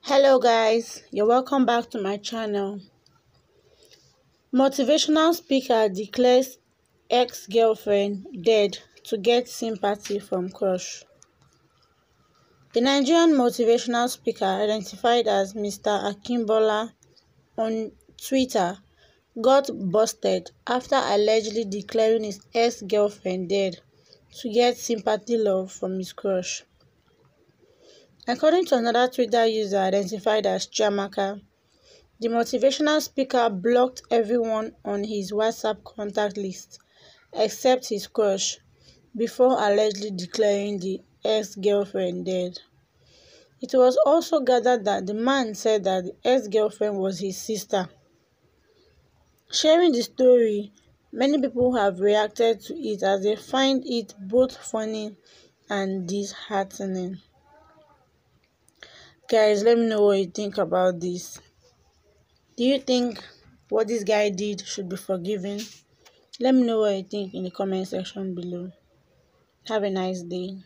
Hello guys, you're welcome back to my channel. Motivational speaker declares ex-girlfriend dead to get sympathy from crush. The Nigerian motivational speaker, identified as Mr. Akimbola on Twitter, got busted after allegedly declaring his ex-girlfriend dead to get sympathy love from his crush. According to another Twitter user identified as Chiamaka, the motivational speaker blocked everyone on his WhatsApp contact list except his crush before allegedly declaring the ex-girlfriend dead. It was also gathered that the man said that the ex-girlfriend was his sister. Sharing the story, many people have reacted to it as they find it both funny and disheartening. Guys, let me know what you think about this. Do you think what this guy did should be forgiven? Let me know what you think in the comment section below. Have a nice day.